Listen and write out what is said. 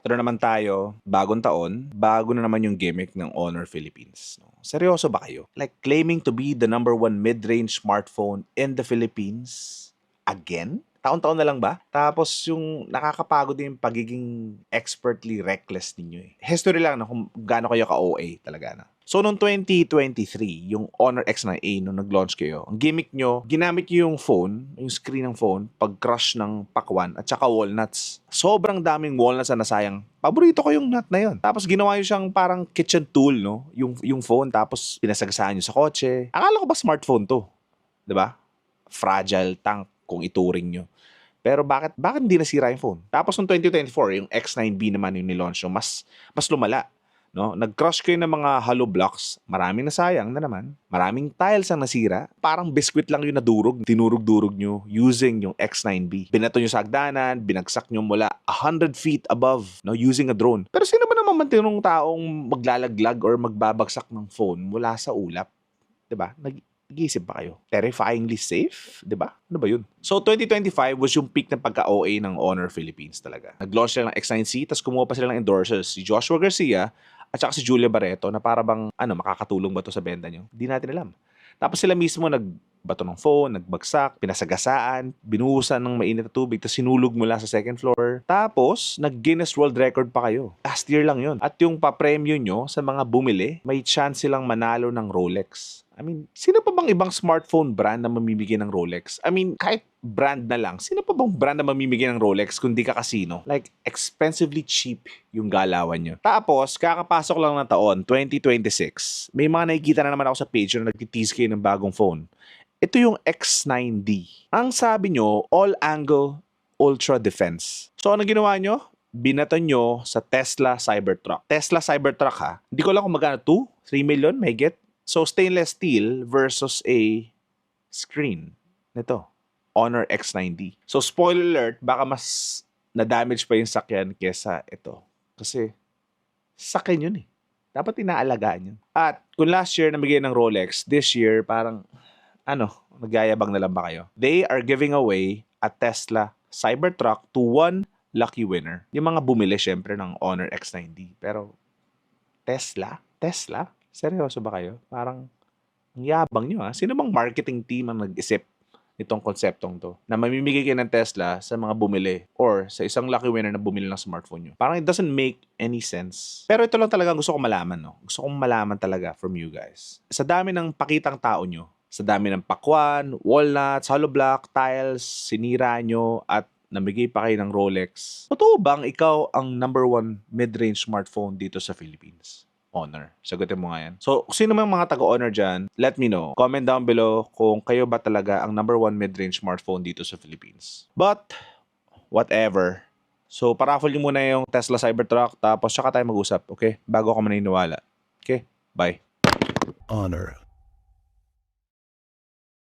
Ito na naman tayo, bagong taon, bago na naman yung gimmick ng Honor Philippines. No? Seryoso ba kayo? Like claiming to be the #1 mid-range smartphone in the Philippines? Again? Taon-taon na lang ba? Tapos yung nakakapagod din yung pagiging expertly reckless ninyo eh. History lang na kung gaano kayo ka-OA talaga na. So, noong 2023, yung Honor X9A, nung nag-launch kayo, ang gimmick nyo, ginamit nyo yung phone, yung screen ng phone, pag-crush ng pakwan at saka walnuts. Sobrang daming walnuts na nasayang. Paborito ko yung nut na yun. Tapos ginawa nyo siyang parang kitchen tool, no? Yung phone, tapos pinasagasaan nyo sa kotse. Akala ko ba smartphone to? 'Di ba? Fragile tank kung ituring nyo. Pero bakit hindi nasira yung phone? Tapos noong 2024, yung X9B naman yung nilaunch nyo, mas lumala. No? Nag-crush kayo ng mga hollow blocks, maraming nasayang na naman, maraming tiles ang nasira, parang biskwit lang yung nadurog, dinurog-durog nyo using yung X9B. Binato nyo sa hagdanan, binagsak nyo mula 100 feet above, no, using a drone. Pero sino ba naman tinong taong maglalaglag or magbabagsak ng phone mula sa ulap? 'Di ba? Nag-iisip ba kayo? Terrifyingly safe? 'Di ba? Ano ba yun? So, 2025 was yung peak ng pagka-OA ng Honor Philippines talaga. Nag-launch sila ng X9C, tapos kumuha pa sila ng endorsers, si Joshua Garcia, at saka si Julia Barreto, na para bang, makakatulong ba to sa benta nyo? Hindi natin alam. Tapos sila mismo nagbato ng phone, nagbagsak, pinasagasaan, binuhusan ng mainit na tubig, tapos sinulog mula sa second floor. Tapos, nag-Guinness World Record pa kayo. Last year lang yun. At yung pa-premyo nyo sa mga bumili, may chance silang manalo ng Rolex. I mean, sino pa bang ibang smartphone brand na mamimigay ng Rolex? I mean, kahit brand na lang, sino pa bang brand na mamimigay ng Rolex kundi ka casino? Like, expensively cheap yung galawan nyo. Tapos, kakapasok lang ng taon, 2026, may mga nakikita na naman ako sa page na nagtitease kayo ng bagong phone. Ito yung X9D. Ang sabi nyo, all-angle ultra defense. So, ano ginawa nyo? Binato nyo sa Tesla Cybertruck. Tesla Cybertruck ha. Hindi ko lang kung magkano, 2-3 million, may get. So, stainless steel versus a screen. Nito, Honor X9D. So, spoiler alert, baka mas na-damage pa yung sakyan kesa ito. Kasi, sakyan yun eh. Dapat inaalagaan yun. At kung last year namigay ng Rolex, this year parang, nagyayabang na lang ba kayo? They are giving away a Tesla Cybertruck to one lucky winner. Yung mga bumili syempre ng Honor X9D. Pero, Tesla? Seryoso ba kayo? Parang, ang yabang nyo ha. Sino bang marketing team ang nag-isip nitong konseptong to? Na mamimigay kayo ng Tesla sa mga bumili or sa isang lucky winner na bumili ng smartphone nyo. Parang it doesn't make any sense. Pero ito lang talaga gusto kong malaman, no? Gusto kong malaman talaga from you guys. Sa dami ng pakitang tao nyo, sa dami ng pakwan, walnuts, hollow block, tiles, sinira nyo, at namigay pa kayo ng Rolex. Totoo bang ikaw ang #1 mid-range smartphone dito sa Philippines? Honor. Sagutin mo nga yan. So, sino man mga taga-Honor dyan, let me know. Comment down below kung kayo ba talaga ang #1 mid-range smartphone dito sa Philippines. But, whatever. So, paraffle nyo muna yung Tesla Cybertruck, tapos saka tayo mag-usap, okay? Bago ako maniniwala. Okay? Bye. Honor.